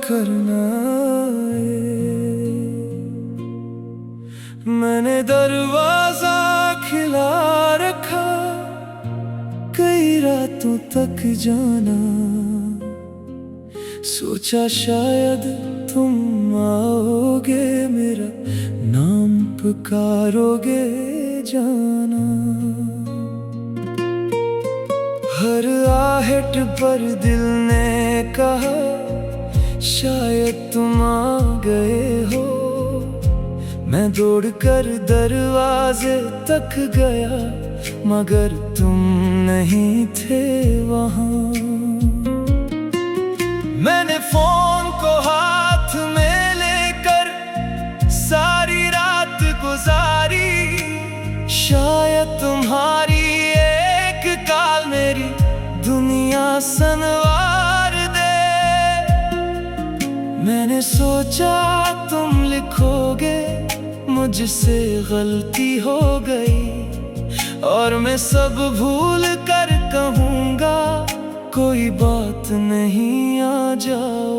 करना मैंने दरवाजा खिला रखा, कई रातों तक जाना, सोचा शायद तुम आओगे, मेरा नाम पुकारोगे जाना। हर आहट पर दिल ने कहा शायद तुम आ गए हो। मैं दौड़कर दरवाजे तक गया मगर तुम नहीं थे वहां। मैंने फोन को हाथ में लेकर सारी रात गुजारी, शायद तुम्हारी एक कॉल मेरी दुनिया संवार दे। मैंने सोचा तुम लिखोगे मुझसे गलती हो गई, और मैं सब भूल कर कहूँगा कोई बात नहीं आ जाओ।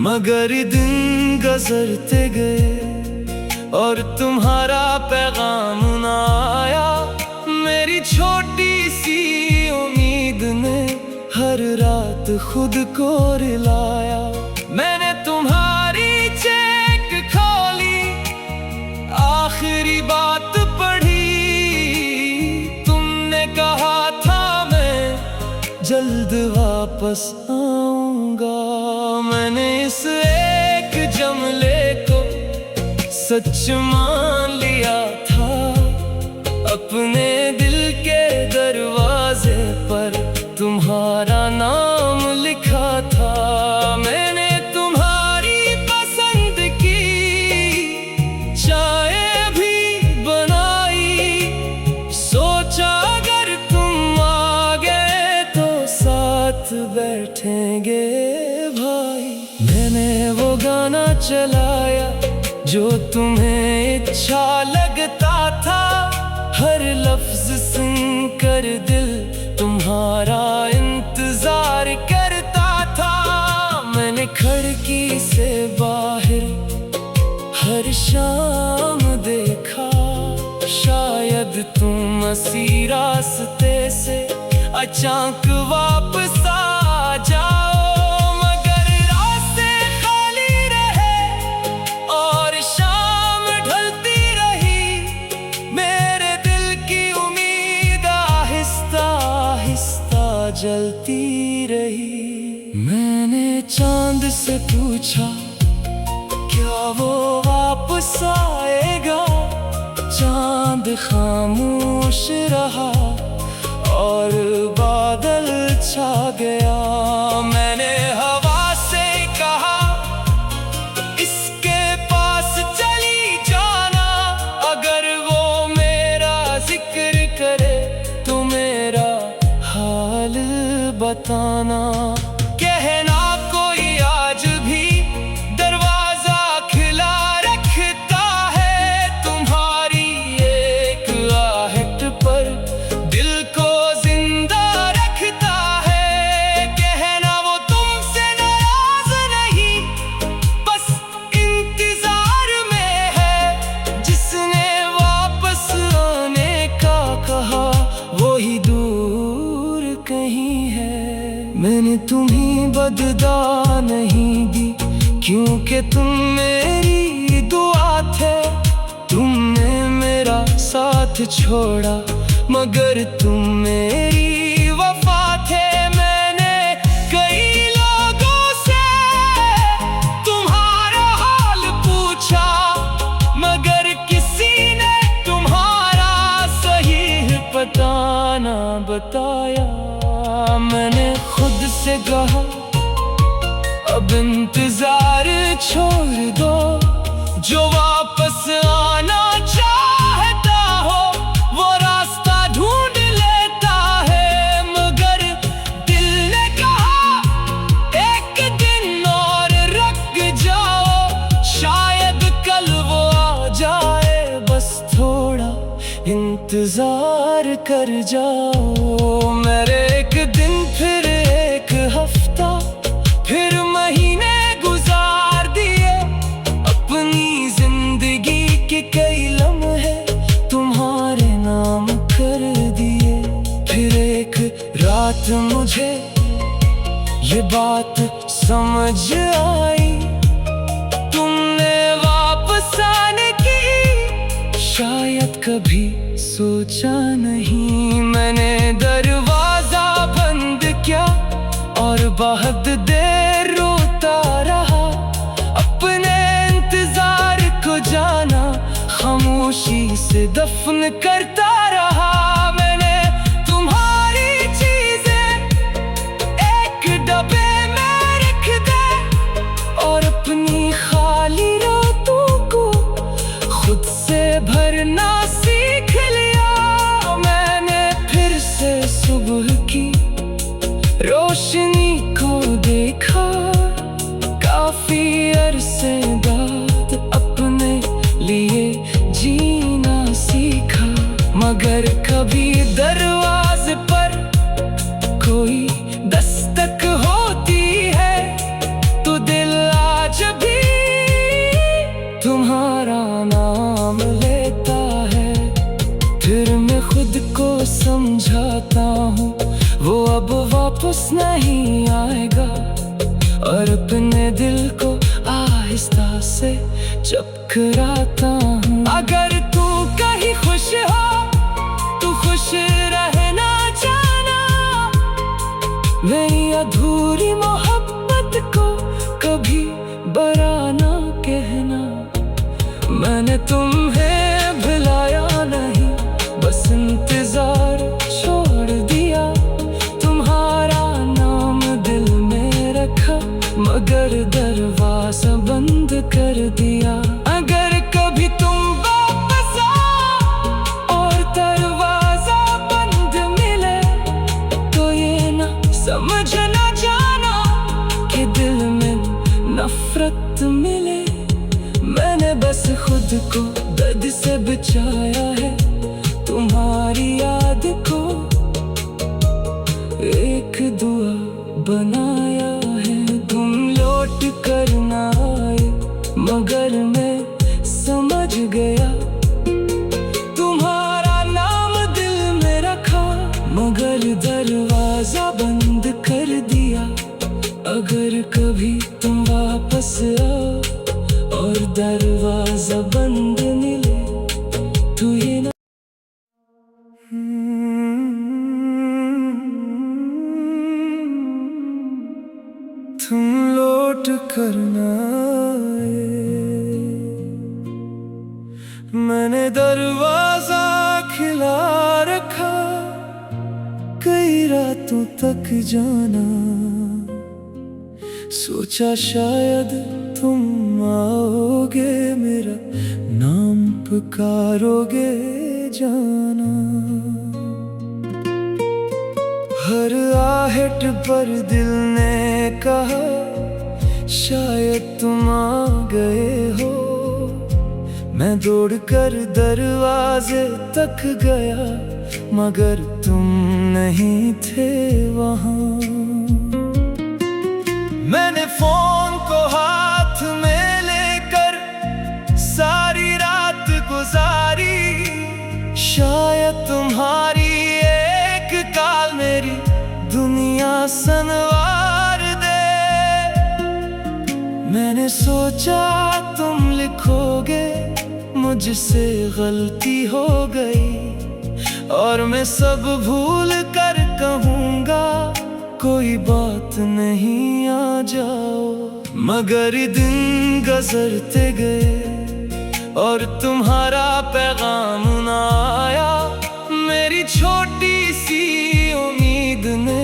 मगर दिन गुजरते गए और तुम्हारा पैगाम ना आया। मेरी छोटी सी उम्मीद ने हर रात खुद को रिलाया। मैंने तुम्हारी चेक खोली, आखिरी बात पढ़ी, तुमने कहा था मैं जल्द वापस आऊंगा। मैंने इस एक जुमले को सच मान लिया था, अपने दिल के दरवाजे पर तुम्हारा नाम लिखा था। मैंने तुम्हारी पसंद की चाय भी बनाई, सोचा अगर तुम आ गए तो साथ बैठेंगे भाई। मैंने वो गाना चलाया जो तुम्हें अच्छा लगता था, हर लफ्ज सुनकर दिल तुम्हारा इंतजार करता था। मैंने खिड़की से बाहर हर शाम देखा, शायद तुम इसी रास्ते से अचानक वापस आ जाओ। मगर रास्ते खाली रहे और शाम ढलती रही, मेरे दिल की उम्मीद आहिस्ता आहिस्ता जलती रही। मैंने चांद से पूछा क्या वो वापस आएगा, चांद खामोश रहा और बादल छा गया। मैंने हवा से कहा इसके पास चली जाना, अगर वो मेरा जिक्र करे तो मेरा हाल बताना। कहना कोई आज भी दरवाजा खुला रखता है, तुम्हारी एक आहट पर दिल को जिंदा रखता है। कहना वो तुमसे नाराज नहीं, बस इंतजार में है। जिसने वापस आने का कहा वही दूर कहीं है। मैंने तुम्हें बददा नहीं दी क्योंकि तुम मेरी दुआ थे। तुमने मेरा साथ छोड़ा मगर तुम मेरी वफा थे। मैंने कई लोगों से तुम्हारा हाल पूछा मगर किसी ने तुम्हारा सही पता ना बताया। मैंने खुद से कहा अब इंतजार छोड़ दो, जो वापस आना चाहता हो वो रास्ता ढूंढ लेता है। मगर दिल ने कहा एक दिन और रुक जाओ, शायद कल वो आ जाए, बस थोड़ा इंतजार कर जाओ। मेरे एक दिन फिर एक हफ्ता फिर महीने गुजार वक्त मुझे ये बात समझ आई, तुमने वापस आने की शायद कभी सोचा नहीं। मैंने दरवाजा बंद किया और बहुत देर रोता रहा, अपने इंतजार को जाना खामोशी से दफन करता रहा। मैंने तुम्हारी चीजें एक डब्बे में रख दी और अपनी खाली रातों को खुद से भरना सीख लिया। मैंने फिर से सुबह की रोशनी को देखा, काफी अरसे बाद अपने लिए जीना सीखा। मगर कभी दरवाजे पर कोई दस्तक होती है तो दिल आज भी तुम्हारा नाम लेता है। फिर मैं खुद को समझाता हूँ वो अब वापस नहीं आएगा, और अपने दिल को आहिस्ता से चकराता हूँ। अगर तू कहीं खुश हो तू खुश रहना जाना, मेरी अधूरी मोहब्बत को कभी बुरा ना कहना। मैंने तुम्हें भुलाया नहीं, बस इंतजार छोड़ दिया। तुम्हारा नाम दिल में रखा मगर दरवाजा बंद कर दिया। अगर कभी तुम वापस आओ और दरवाजा बंद मिले तो ये ना समझना जाना कि दिल में नफरत मिले। मैंने बस खुद को दर्द से बचाया है, तुम्हारी याद को एक दुआ बनाया है। तुम लौट कर ना आए मगर मैं समझ गया, तुम्हारा नाम दिल में रखा मगर दरवाजा बंद कर दिया। अगर कभी तुम वापस आओ और दरवाजा बंद मिले तो ये ना तुम लौट कर ना आए। मैंने दरवाजा खिला रखा, कई रातों तक जाना, सोचा शायद तुम आओगे, मेरा नाम पुकारोगे जाना। हर आहट पर दिल ने कहा शायद तुम आ गए हो। मैं दौड़कर दरवाजे तक गया मगर तुम नहीं थे वहाँ। मैंने फोन को हाथ में लेकर सारी रात गुजारी, शायद तुम्हारी एक कॉल मेरी दुनिया संवार दे। मैंने सोचा तुम लिखोगे मुझसे गलती हो गई और मैं सब भूल कर कहूँगा कोई बात नहीं आ जाओ। मगर दिन गुजरते गए और तुम्हारा पैगाम ना आया। मेरी छोटी सी उम्मीद ने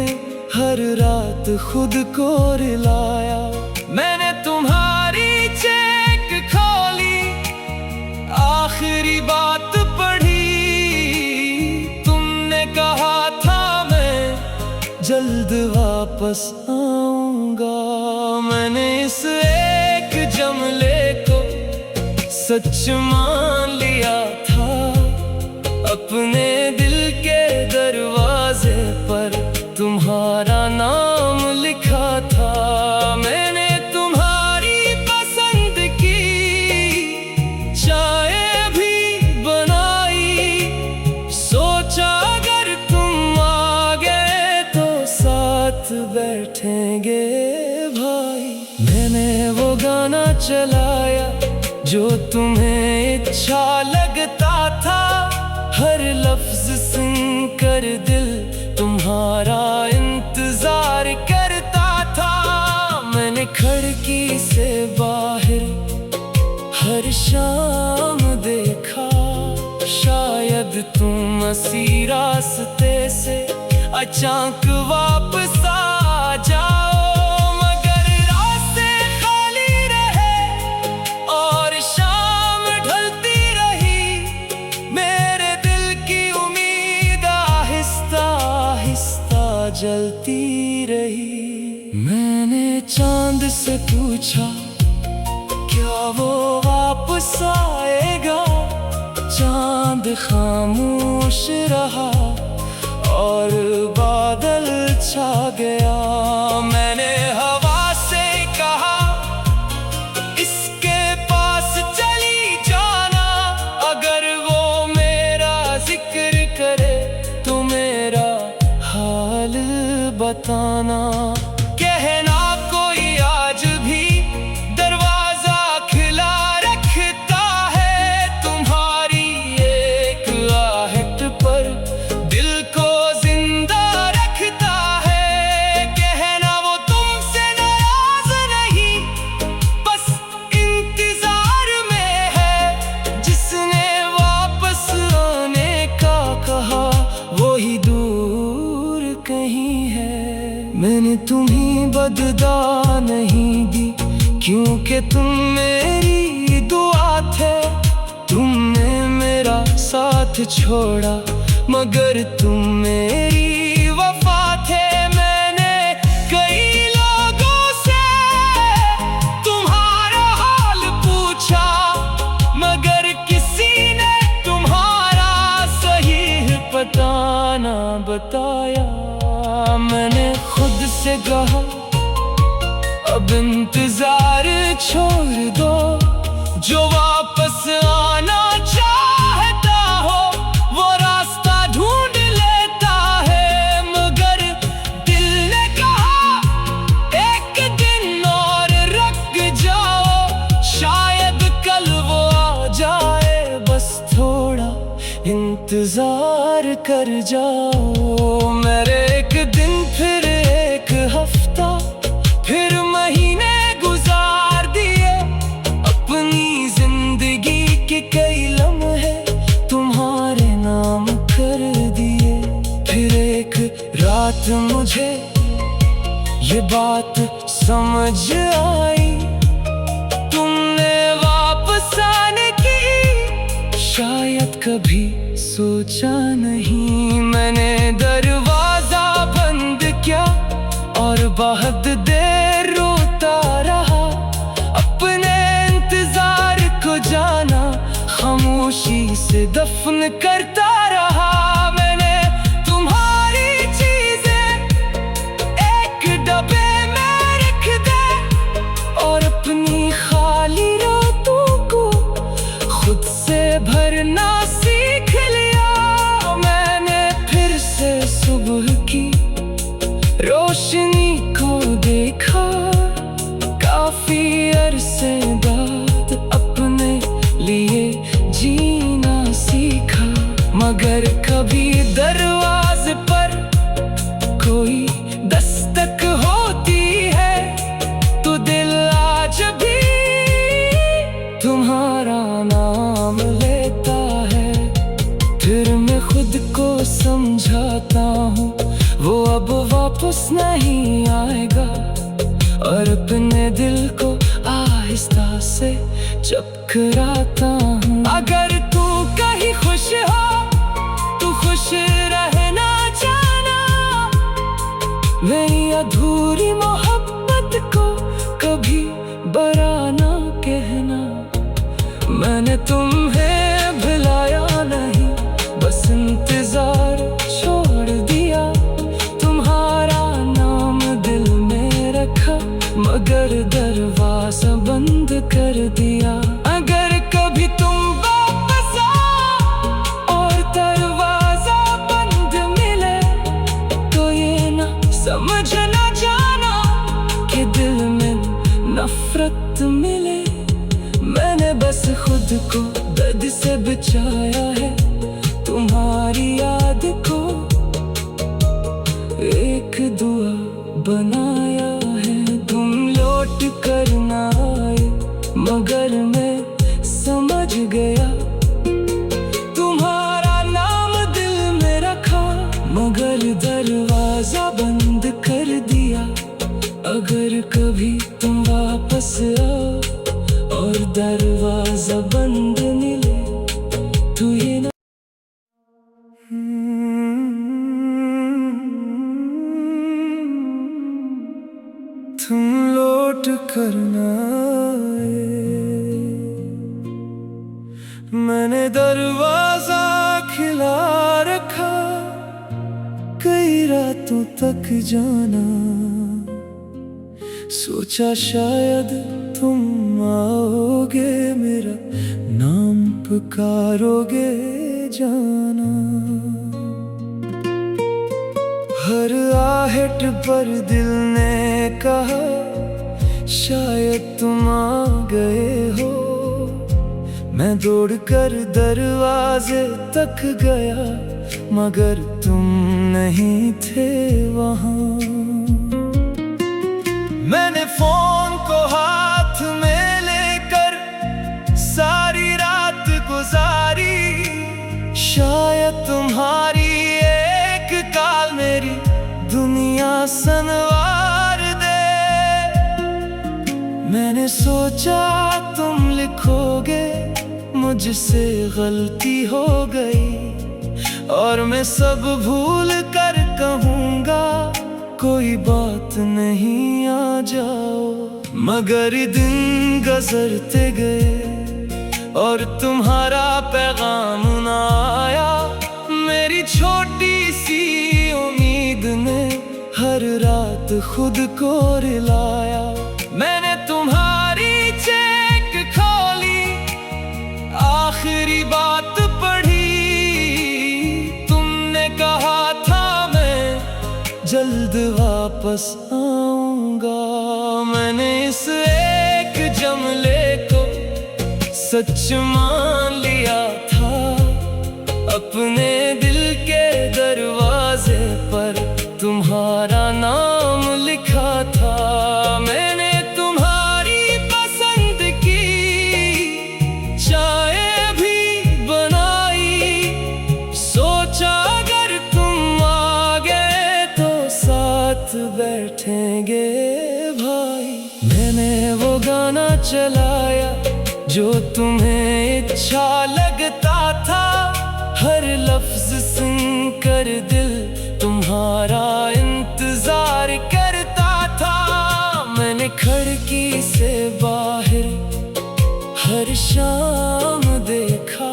हर रात खुद को रुलाया। मैंने तुम्हारी चेक खोली, आखिरी बात पढ़ी, तुमने कहा था मैं जल्द वापस आऊंगा। मैंने इस एक जुमले को सच मान लिया था, अपने दिल के दरवाजे पर तुम्हारा नाम लिखा था। मैंने तुम्हारी पसंद की चाय भी बनाई, सोचा अगर तुम आ गए तो जो तुम्हें अच्छा लगता था। हर लफ्ज सुनकर दिल तुम्हारा इंतजार करता था। मैंने खिड़की से बाहर हर शाम देखा, शायद तुम इसी रास्ते से अचानक वापस आ जाओ। मगर रास्ते खाली रहे और शाम ढलती रही। मेरे दिल की उम्मीद आहिस्ता आहिस्ता जलती रही। मैंने चांद से पूछा क्या वो वापस आएगा। चांद खामोश रहा और बादल छा गया। मैंने हवा से कहा इसके पास चली जाना। अगर वो मेरा जिक्र करे तो मेरा हाल बताना। कहना कोई आज भी दरवाजा खुला रखता है। तुम्हारी एक आहट पर दिल को जिंदा रखता है। कहना वो तुमसे नाराज नहीं, बस इंतजार में है। जिसने वापस आने का कहा वही दूर कहीं है। मैंने तुम्हें बददा नहीं दी क्योंकि तुम मेरी दुआ थे। तुमने मेरा साथ छोड़ा मगर तुम मेरी वफा थे। मैंने कई लोगों से तुम्हारा हाल पूछा मगर किसी ने तुम्हारा सही पता ना बताया। मैंने खुद से कहा अब इंतजार छोड़ दो। जो वापस आना चाहता हो वो रास्ता ढूंढ लेता है। मगर दिल ने कहा एक दिन और रुक जाओ, शायद कल वो आ जाए। बस थोड़ा इंतजार कर जाओ। मेरे एक दिन फिर एक हफ्ता फिर महीने गुजार दिए। अपनी जिंदगी के कई लम्हे तुम्हारे नाम कर दिए। फिर एक रात मुझे ये बात समझ आई। तुमने वापस आने की शायद कभी सोचा नहीं। मैंने दरवाजा बंद किया और बहुत देर रोता रहा। अपने इंतजार को जाना खामोशी से दफन करता रहा। मैंने तुम्हारी चीजें एक डब्बे में रख दी और अपनी खाली रातों को खुद से भरना सीख लिया। मैंने फिर से सुबह की रोशनी को देखा। काफी अरसे बाद अपने लिए जीना सीखा। मगर कभी दरवाजे पर कोई दस्तक होती है तो दिल आज भी तुम्हारा नाम लेता है। फिर मैं खुद को समझाता हूँ वो अब वापस नहीं आएगा और अपने दिल को आहिस्ता से चकराता हूँ। अगर तू कहीं खुश हो तू खुश रहना जाना। मेरी अधूरी मोहब्बत को कभी बुरा ना कहना। मैंने तुम्हें भुलाया नहीं, बस इंतजार छोड़ दिया। तुम्हारा नाम दिल में रखा मगर दरवाजा बंद कर दिया। अगर कभी तुम वापस आओ और दरवाजा बंद मिले तो ये ना समझना जाना कि दिल में नफरत मिले। मैंने बस बचाया है तुम्हारी याद को, एक दुआ बनाया है। तुम लौट कर ना आए मगर मैं समझ गया, तुम्हारा नाम दिल में रखा मगर दरवाजा बंद कर दिया। अगर कभी तुम वापस आओ और दरवाजा बंद मिले तो ये ना तुम लौट कर ना आए, मैंने दरवाजा खिला रखा, कई रातों तक जाना, सोचा शायद तुम आओगे, मेरा नाम पुकारोगे जाना। हर आहट पर दिल ने कहा शायद तुम आ गए हो, मैं दौड़कर दरवाजे तक गया मगर तुम नहीं थे वहाँ। मैंने फोन को हाथ में लेकर सारी रात गुजारी, शायद तुम्हारी एक कॉल मेरी दुनिया संवार दे। मैंने सोचा तुम लिखोगे मुझसे गलती हो गई और मैं सब भूल कर कहूँगा कोई बात नहीं आ जाओ। मगर दिन गुजरते गए और तुम्हारा पैगाम ना आया, मेरी छोटी सी उम्मीद ने हर रात खुद को रिलाया। मैंने तुम्हारी चेक खोली, आखिरी बात पढ़ी, तुमने कहा था मैं जल्द वापस आऊंगा। मैंने इस एक जुमले को सच मान लिया था, अपने दिल के दरवाजे पर तुम्हारा नाम लिखा था। मैंने तुम्हारी पसंद की चाय भी बनाई, सोचा अगर तुम आ गए तो साथ बैठेंगे भाई। मैंने वो गाना चलाया जो तुम्हें अच्छा लगता था, हर लफ्ज सुनकर दिल तुम्हारा इंतजार करता था। मैंने खिड़की से बाहर हर शाम देखा,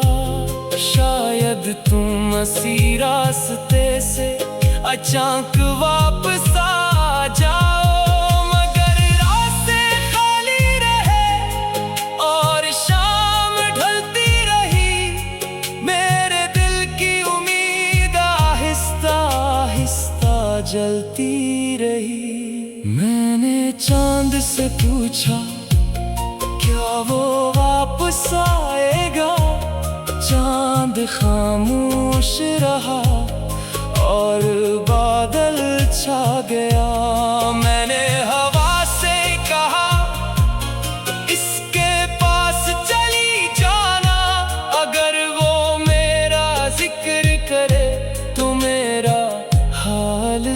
शायद तुम इसी रास्ते से अचानक वापस आ जाओ। मगर रास्ते खाली रहे और शाम ढलती रही, मेरे दिल की उम्मीद आहिस्ता आहिस्ता जलती रही। मैंने चांद से पूछा क्या वो वापस आएगा, चांद खामोश रहा और बादल छा गया। मैंने हवा से कहा इसके पास चली जाना, अगर वो मेरा जिक्र करे तो मेरा हाल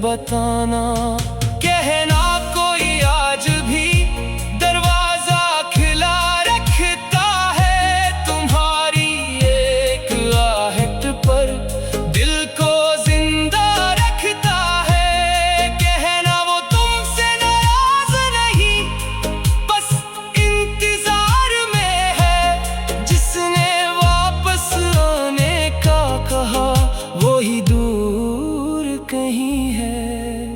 बताना। कहना कोई आज भी दरवाजा खुला रखता है, तुम्हारी एक आहट पर दिल को जिंदा रखता है। कहना वो तुमसे नाराज नहीं, बस इंतजार में है, जिसने वापस आने का कहा वही दूर कहीं है।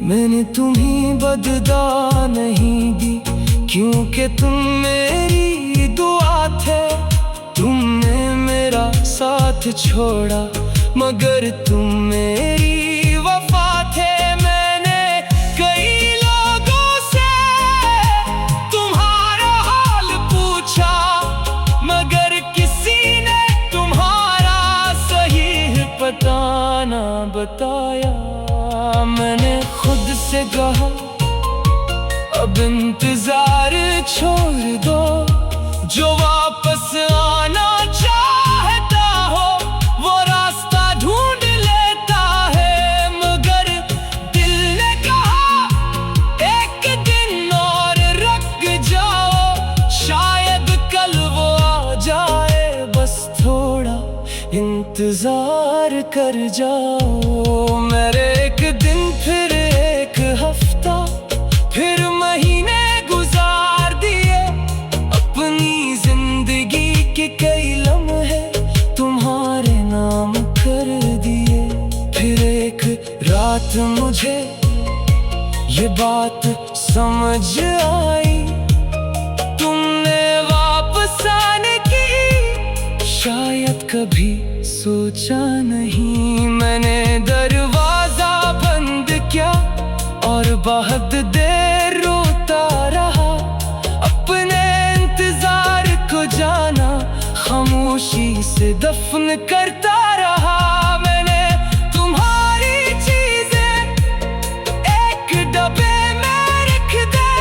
मैंने तुम्हें बददा नहीं दी क्योंकि तुम मेरी दुआ थे, तुमने मेरा साथ छोड़ा मगर तुम मेरी वफा थे। मैंने कई लोगों से तुम्हारा हाल पूछा मगर किसी ने बताना बताया। मैंने खुद से कहा अब इंतजार छोड़ दो, जो वापस आना चाहता हो वो रास्ता ढूंढ लेता है। मगर दिल ने कहा एक दिन और रुक जाओ, शायद कल वो आ जाए, बस थोड़ा इंतजार कर जाओ। मेरे एक दिन फिर एक हफ्ता फिर महीने गुजार दिए, अपनी जिंदगी के कई लम्हे तुम्हारे नाम कर दिए। फिर एक रात मुझे ये बात समझ आई, तुमने वापस आने की शायद कभी सोचा नहीं। मैंने दरवाजा बंद किया और बहुत देर रोता रहा, अपने इंतजार को जाना खामोशी से दफन करता रहा। मैंने तुम्हारी चीजें एक डब्बे में रख दे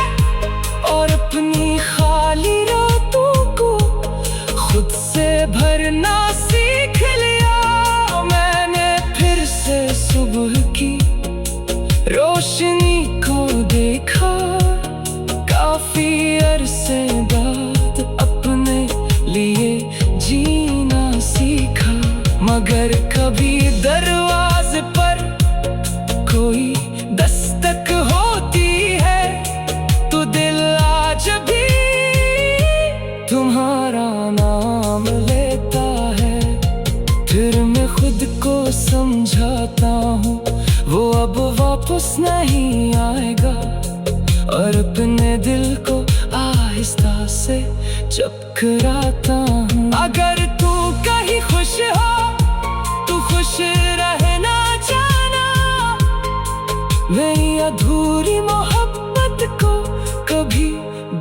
और अपनी खाली रातों को खुद से भरना सीख लिया। मैंने फिर से सुबह की रोशनी को देखा, काफी अरसे बाद अपने लिए जीना सीखा। मगर कभी दरवाजे पर कोई दस्तक होती है तो दिल आज भी तुम्हारा नाम लेता है। फिर मैं खुद को समझाता हूँ वो अब वापस नहीं आएगा, और अपने दिल को आहिस्ता से चपकराता हूँ। अगर तू कहीं खुश हो तू खुश रहना जाना, मेरी अधूरी मोहब्बत को कभी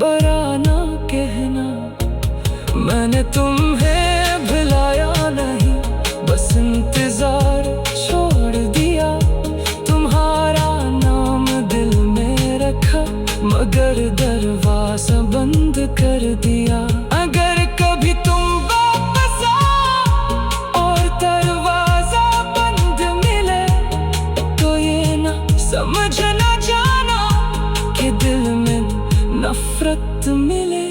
बुरा ना कहना। मैंने तुम्हें भुलाया नहीं, बस इंतजार छोड़ दिया। तुम्हारा नाम दिल में रखा मगर दरवाजा बंद कर दिया। अगर कभी तुम वापस आओ और दरवाजा बंद मिले तो ये ना समझना जाना कि दिल में नफरत मिले।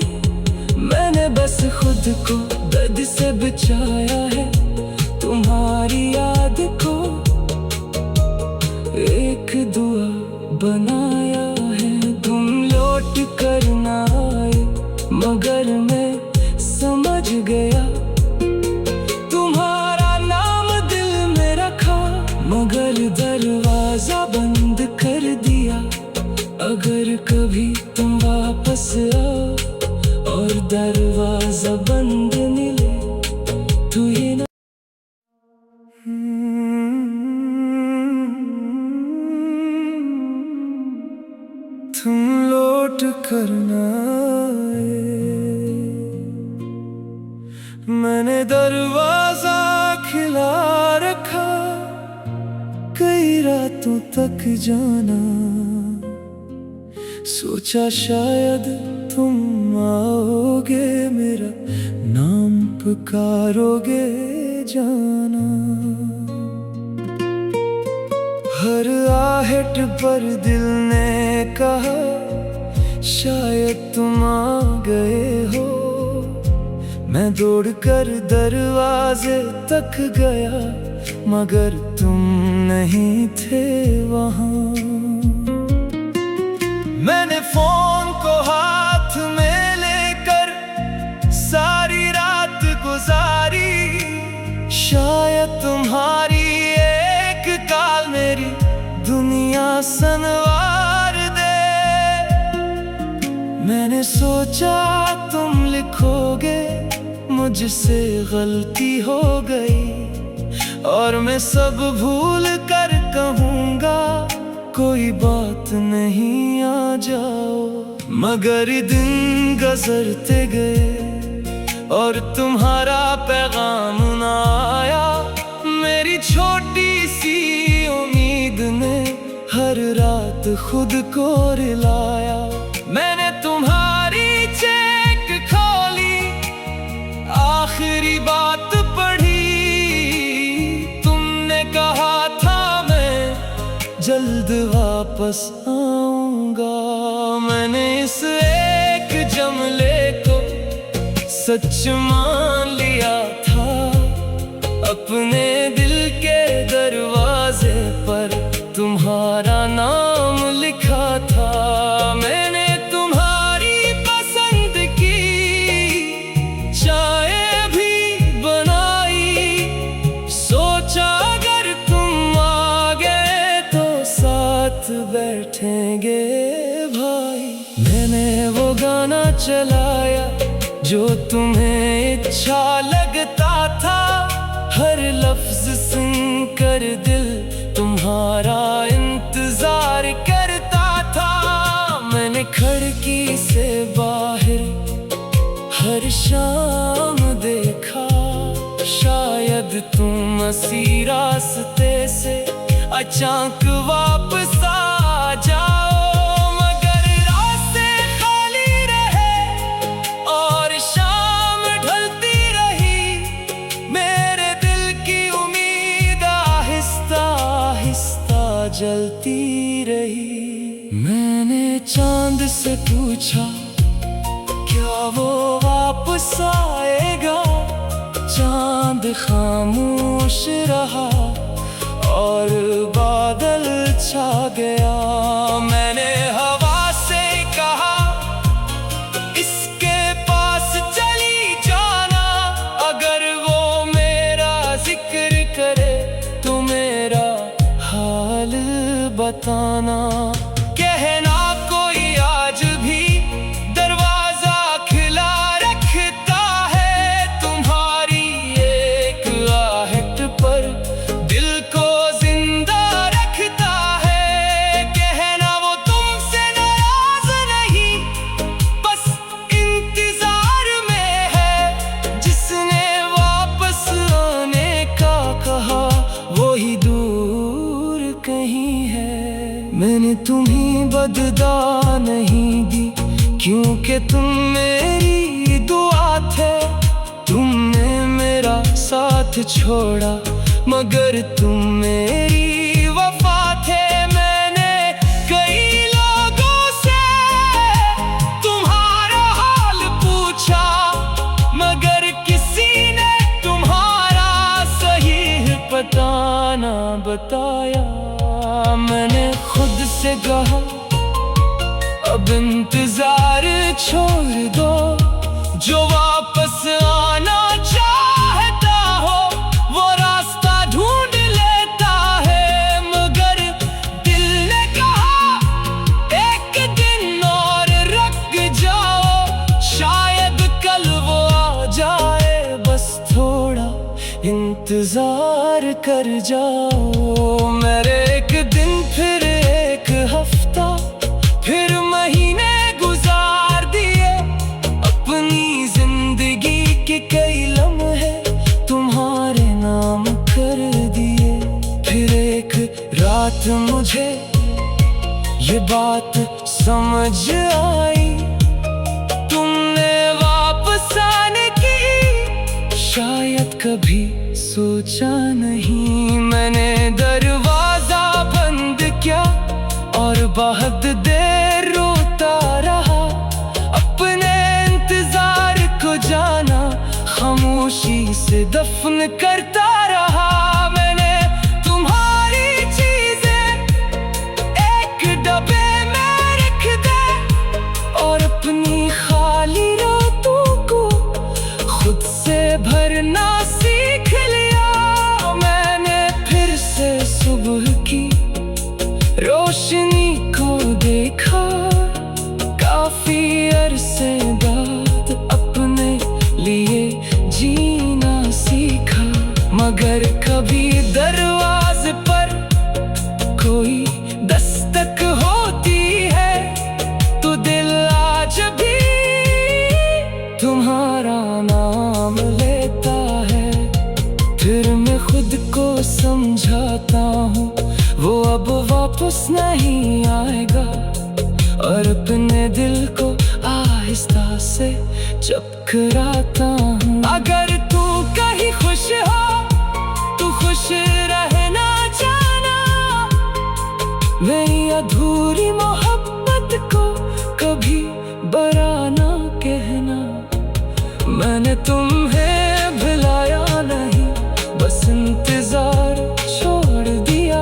मैंने बस खुद को दर्द से बचाया है, तुम्हारी याद को एक दुआ बनाया है। तुम लौट कर ना आए मगर मैं समझ गया, तुम्हारा नाम दिल में रखा मगर दरवाजा बंद कर दिया। अगर कभी तुम वापस आओ और दरवाजा बंद मिले तो ये ना तुम लौट कर ना आए। मैंने दरवाजा खिला रखा, कई रातों तक जाना, सोचा शायद तुम आओगे, मेरा नाम पुकारोगे जाना। हर आहट पर दिल ने कहा शायद तुम आ गए हो। मैं दौड़कर दरवाजे तक गया मगर तुम नहीं थे वहाँ। मैंने फोन को हाथ में लेकर सारी रात गुजारी, शायद तुम्हारी एक कॉल मेरी दुनिया संवार दे। मैंने सोचा तुम लिखोगे मुझसे गलती हो गई और मैं सब भूल कर कहूँगा कोई बात नहीं आ जाओ। मगर दिन गुजरते गए और तुम्हारा पैगाम ना आया। मेरी छोटी सी उम्मीद ने हर रात खुद को रुलाया। मैंने तुम्हारी चेक खोली, आखिरी बात पढ़ी, तुमने कहा था मैं जल्द वापस आऊंगा। मैंने इस एक जुमले को सच मान लिया था, अपने दिल के दरवाजे पर तुम्हारा नाम लिखा था। मैंने तुम्हारी पसंद की चाय भी बनाई, सोचा अगर तुम आ गए तो साथ बैठेंगे भाई। मैंने वो गाना चलाया जो तुम्हें अच्छा लगता था, हर लफ्ज सुनकर दिल तुम्हारा इंतजार करता था। मैंने खिड़की से बाहर हर शाम देखा, शायद तुम इसी रास्ते से अचानक वापस आ जाओ। मगर रास्ते खाली रहे और शाम ढलती रही, मेरे दिल की उम्मीद आहिस्ता आहिस्ता जलती रही। मैंने चांद से पूछा क्या वो वापस आएगा, चांद खामोश रहा और बादल छा गया। मैंने हवा से कहा इसके पास चली जाना, अगर वो मेरा जिक्र करे तो मेरा हाल बताना। कहना कोई आज भी दरवाजा खुला रखता है, तुम्हारी एक आहट पर दिल को जिंदा रखता है। कहना वो तुमसे नाराज नहीं, बस इंतजार में है, जिसने वापस आने का कहा वही दूर कहीं है। मैंने तुम्हें बददा नहीं दी क्योंकि तुम मेरी दुआ थे, तुमने मेरा साथ छोड़ा मगर तुम मेरी वफा थे। मैंने कई लोगों से तुम्हारा हाल पूछा, मगर किसी ने तुम्हारा सही पता ना बताया। मैंने खुद से कहा अब इंतजार छोड़ दो, जो वापस आना चाहता हो वो रास्ता ढूंढ लेता है। मगर दिल ने कहा एक दिन और रुक जाओ, शायद कल वो आ जाए, बस थोड़ा इंतजार कर जाओ। मेरे एक दिन फिर एक हफ्ता फिर महीने गुजार दिए, अपनी जिंदगी के कई लम्हे तुम्हारे नाम कर दिए। फिर एक रात मुझे ये बात समझ आई, तुमने वापस आने की शायद कभी सोचा नहीं। मैंने दरवाजा बंद किया और बहुत देर रोता रहा, अपने इंतजार को जाना खामोशी से दफन करता रहा। मैंने तुम्हारी चीजें एक डब्बे में रख दी और अपनी खाली रातों को खुद से भरना सीख लिया। मैंने फिर से सुबह की रोशनी को देखा, काफी अरसे बाद अपने लिए जीना सीखा। समझाता हूँ वो अब वापस नहीं आएगा, और अपने दिल को आहिस्ता से चकराता हूँ। अगर तू कहीं खुश हो तू खुश रहना जाना, मेरी अधूरी मोहब्बत को कभी बुरा ना कहना। मैंने तुम्हें भुलाया नहीं, बस इंतजार छोड़ दिया।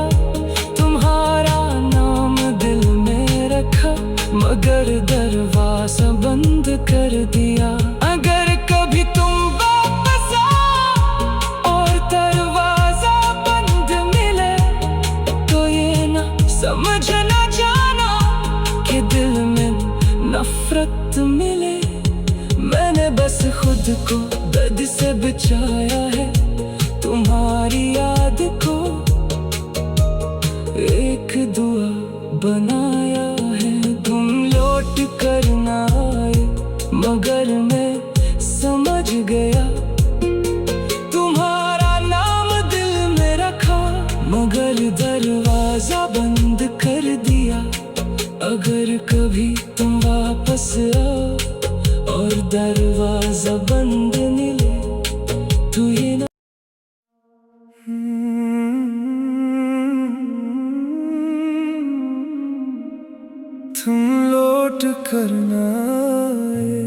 तुम्हारा नाम दिल में रखा, मगर दरवाजा बंद कर दिया। अगर कभी तुम वापस आओ और दरवाजा बंद मिले, तो ये ना समझना जाना कि दिल में नफरत मिले। मैंने बस खुद को दर्द से बचाया है, तुम्हारी याद को एक दुआ बनाया है। तुम लौट कर ना आए, मगर मैं समझ गया। तुम्हारा नाम दिल में रखा, मगर दरवाजा बंद कर दिया। अगर कभी तुम वापस आओ और दरवाजा बंद मिले, तो ये ना तुम लौट कर ना आए।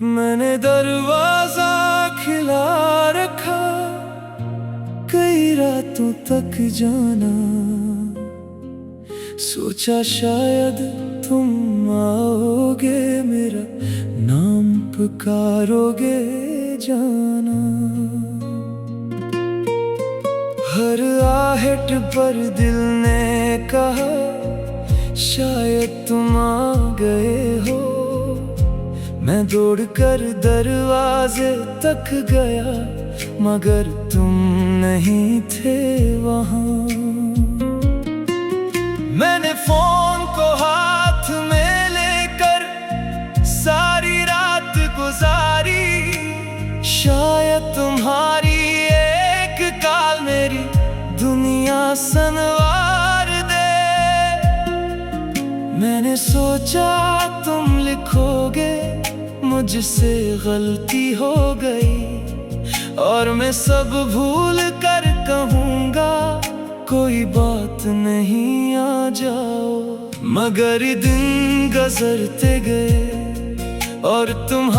मैंने दरवाजा खिला रखा, कई रातों तक जाना। सोचा शायद तुम आओगे, मेरा नाम पुकारोगे जाना। हर आहट पर दिल ने कहा शायद तुम आ गए हो। मैं दौड़कर दरवाजे तक गया, मगर तुम नहीं थे वहाँ। मैंने फोन को हाथ में लेकर सारी रात गुजारी। शायद तुम्हारी एक कॉल मेरी दुनिया संवार दे। मैंने सोचा तुम लिखोगे मुझसे गलती हो गई, और मैं सब भूल कर कहूँगा कोई बात नहीं आ जाओ। मगर दिन गुजरते गए और तुम